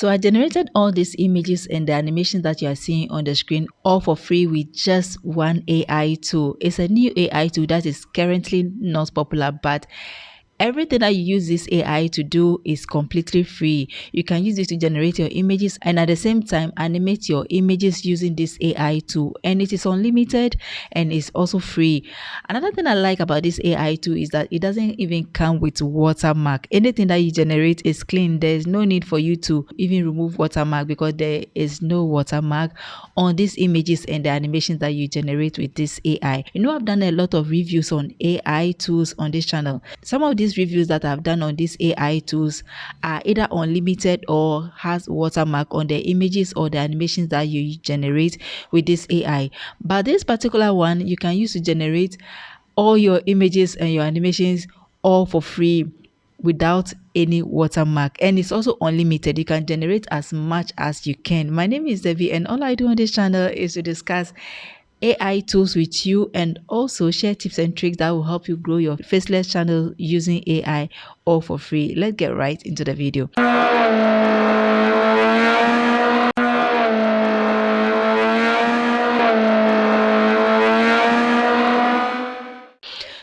So I generated all these images and the animations that you are seeing on the screen all for free with just one AI tool. It's a new AI tool that is currently not popular, but everything that you use this AI to do is completely free. You can use it to generate your images and at the same time animate your images using this AI tool. And it is unlimited and it's also free. Another thing I like about this AI tool is that it doesn't even come with watermark. Anything that you generate is clean. There's no need for you to even remove watermark because there is no watermark on these images and the animations that you generate with this AI. You know, I've done a lot of reviews on AI tools on this channel. Some of these reviews that I've done on these AI tools are either unlimited or has watermark on the images or the animations that you generate with this AI. But this particular one you can use to generate all your images and your animations all for free without any watermark, and it's also unlimited. You can generate as much as you can. My name is Devi and all I do on this channel is to discuss AI tools with you and also share tips and tricks that will help you grow your faceless channel using AI all for free. Let's get right into the video.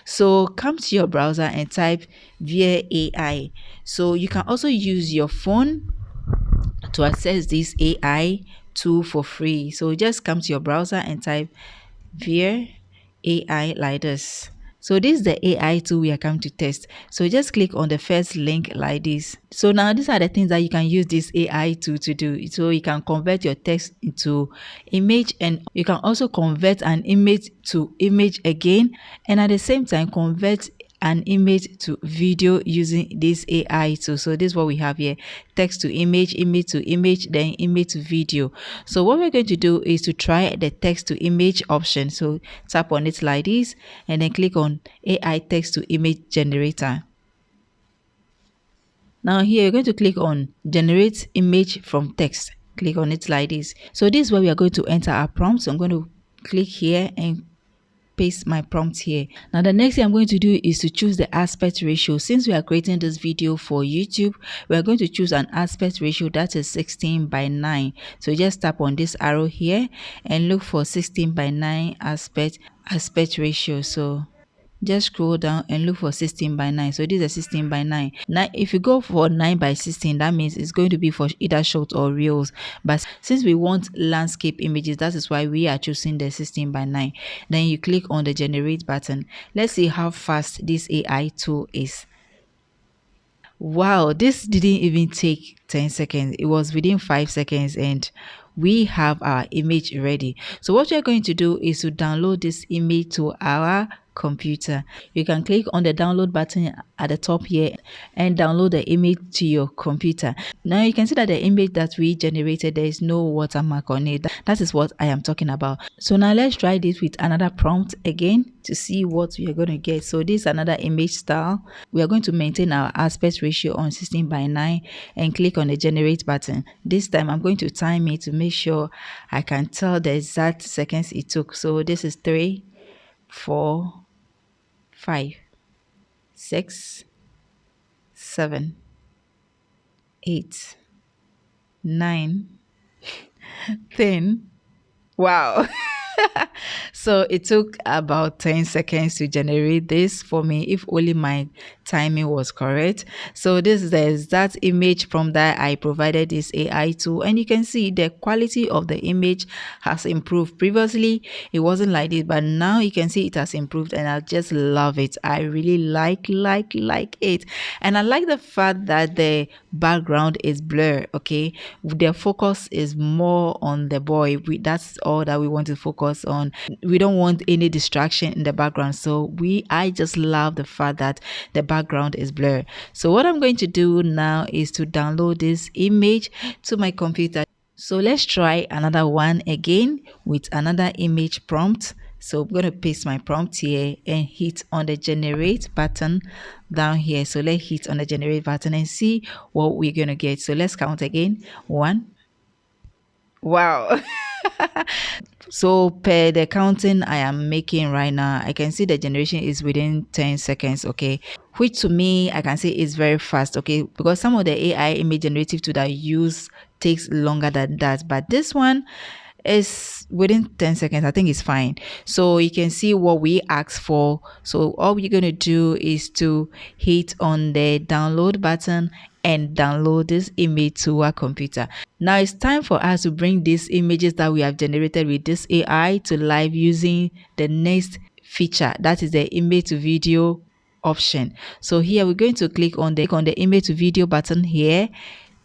So come to your browser and type via AI. So you can also use your phone to access this AI tool for free. So just come to your browser and type via AI like this. So this is the AI tool we are coming to test. So just click on the first link like this. So now these are the things that you can use this AI tool to do. So you can convert your text into image and you can also convert an image to image again and at the same time convert an image to video using this AI tool. So this is what we have here: text to image, image to image, then image to video. So what we're going to do is to try the text to image option. So tap on it like this and then click on AI text to image generator. Now here you're going to click on generate image from text. Click on it like this. So this is where we are going to enter our prompt. So I'm going to click here and paste my prompt here. Now the next thing I'm going to do is to choose the aspect ratio. Since we are creating this video for YouTube, we are going to choose an aspect ratio that is 16:9. So just tap on this arrow here and look for 16:9 aspect ratio. So just scroll down and look for 16:9. So this is a 16:9. Now if you go for 9:16, that means it's going to be for either short or reels, but since we want landscape images, that is why we are choosing the 16:9. Then you click on the generate button. Let's see how fast this AI tool is. Wow, this didn't even take 10 seconds. It was within 5 seconds and we have our image ready. So what we're going to do is to download this image to our computer. You can click on the download button at the top here and download the image to your computer. Now you can see that the image that we generated, there is no watermark on it. That is what I am talking about. So now let's try this with another prompt again to see what we are going to get. So this is another image style. We are going to maintain our aspect ratio on 16:9 and click on the generate button. This time I'm going to time it to make sure I can tell the exact seconds it took. So this is 3, 4, 5, 6, 7, 8, 9, 10. Wow. So it took about 10 seconds to generate this for me, if only my timing was correct. So this is the exact image from that I provided this AI tool, and you can see the quality of the image has improved. Previously it wasn't like this, but now you can see it has improved and I just love it. I really like it, and I like the fact that the background is blurred. Okay, the focus is more on the boy. That's all that we want to focus on. We don't want any distraction in the background, so I just love the fact that the background is blurred. So what I'm going to do now is to download this image to my computer. So let's try another one again with another image prompt. So I'm going to paste my prompt here and hit on the generate button down here. So let's hit on the generate button and see what we're going to get. So let's count again. 1. Wow. So per the counting I am making right now, I can see the generation is within 10 seconds. Okay, which to me I can say is very fast. Okay, because some of the AI image generative tool that use takes longer than that, but this one is within 10 seconds. I think it's fine. So you can see what we asked for. So all we're going to do is to hit on the download button and download this image to our computer. Now it's time for us to bring these images that we have generated with this AI to live using the next feature, that is the image to video option. So here we're going to click on the image to video button here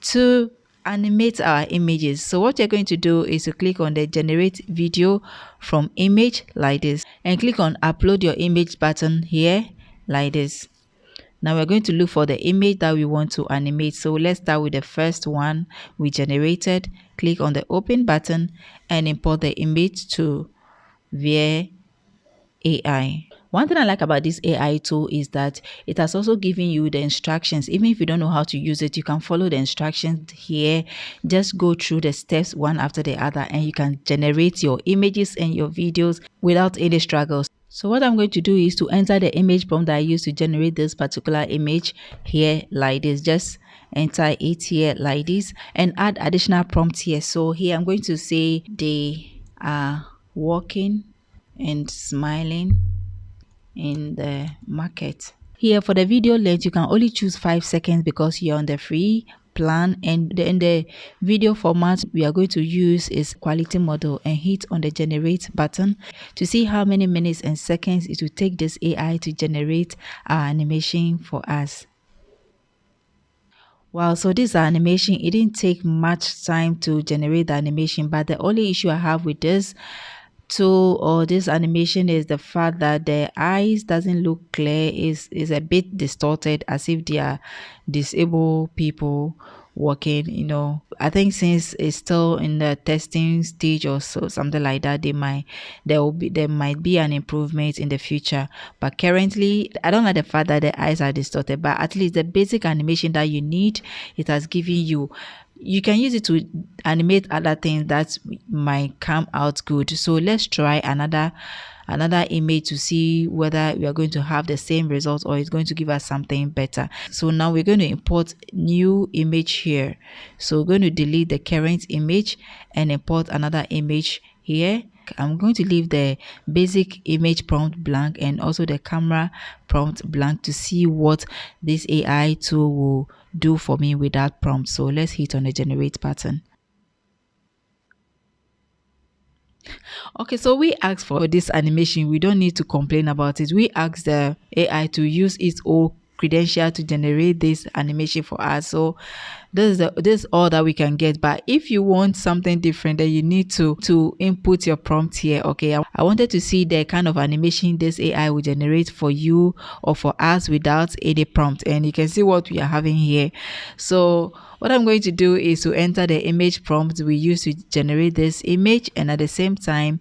to animate our images. So what you're going to do is to click on the generate video from image like this and click on upload your image button here like this. Now we're going to look for the image that we want to animate. So let's start with the first one we generated. Click on the open button and import the image to via AI. One thing I like about this AI tool is that it has also given you the instructions. Even if you don't know how to use it, you can follow the instructions here. Just go through the steps one after the other and you can generate your images and your videos without any struggles. So what I'm going to do is to enter the image prompt that I used to generate this particular image here like this. Just enter it here like this and add additional prompts here. So here I'm going to say they are walking and smiling in the market. Here for the video length, you can only choose 5 seconds because you're on the free plan, and then the video format we are going to use is quality model, and hit on the generate button to see how many minutes and seconds it will take this AI to generate our animation for us. Wow, so this animation, it didn't take much time to generate the animation, but the only issue I have with this tool or this animation is the fact that the eyes doesn't look clear, is a bit distorted, as if they are disabled people working. I think since it's still in the testing stage or so, something like that, there might be an improvement in the future. But currently I don't like the fact that the eyes are distorted, but at least the basic animation that you need, it has given you. You can use it to animate other things that might come out good. So let's try another image to see whether we are going to have the same results or it's going to give us something better. So now we're going to import new image here. So we're going to delete the current image and import another image here. I'm going to leave the basic image prompt blank and also the camera prompt blank to see what this AI tool will do for me with that prompt. So let's hit on the generate button. Okay, so we asked for this animation. We don't need to complain about it. We asked the AI to use its own credential to generate this animation for us. So this is all that we can get. But if you want something different, then you need to input your prompt here. Okay, I wanted to see the kind of animation this AI will generate for you or for us without any prompt, and you can see what we are having here. So what I'm going to do is to enter the image prompt we use to generate this image, and at the same time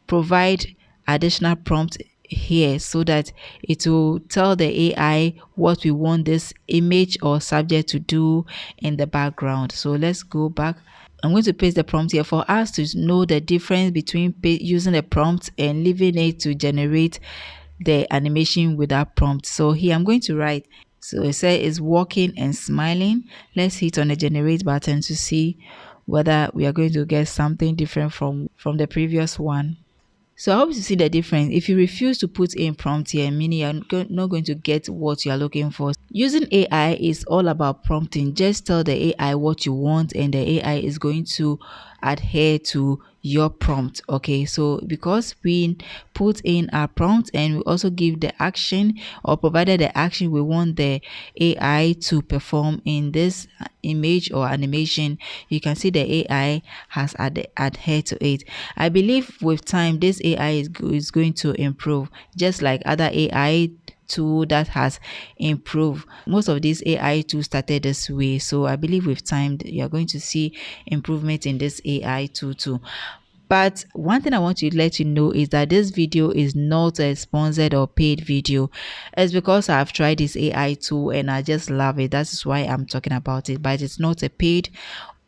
provide additional prompt here so that it will tell the AI what we want this image or subject to do in the background. So let's go back. I'm going to paste the prompt here for us to know the difference between using a prompt and leaving it to generate the animation without prompt. So here I'm going to write. So it says is walking and smiling. Let's hit on the generate button to see whether we are going to get something different from the previous one. So I hope you see the difference. If you refuse to put in prompt here, meaning you're not going to get what you're looking for. Using AI is all about prompting. Just tell the AI what you want and the AI is going to adhere to your prompt. Okay, so because we put in our prompt and we also give the action or provided the action we want the AI to perform in this image or animation, you can see the AI has adhered to it. I believe with time this AI is going to improve, just like other AI tool that has improved. Most of these AI tools started this way, so I believe with time you're going to see improvement in this AI tool too. But one thing I want to let you know is that this video is not a sponsored or paid video. It's because I've tried this AI tool and I just love it. That's why I'm talking about it. But it's not a paid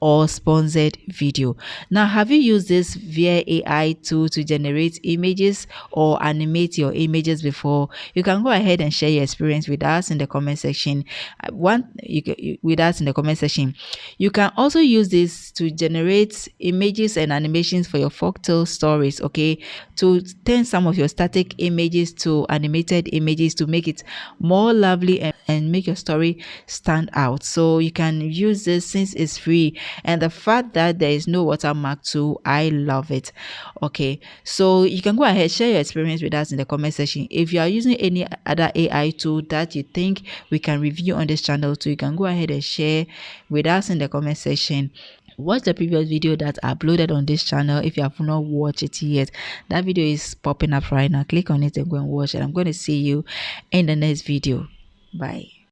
or sponsored video. Now, have you used this via AI tool to generate images or animate your images before? You can go ahead and share your experience with us in the comment section. With us in the comment section. You can also use this to generate images and animations for your folktale stories, okay? To turn some of your static images to animated images to make it more lovely and make your story stand out. So you can use this since it's free, and the fact that there is no watermark tool, I love it. Okay, so you can go ahead, share your experience with us in the comment section. If you are using any other AI tool that you think we can review on this channel too, you can go ahead and share with us in the comment section. Watch the previous video that I uploaded on this channel if you have not watched it yet. That video is popping up right now. Click on it and go and watch it. I'm going to see you in the next video. Bye.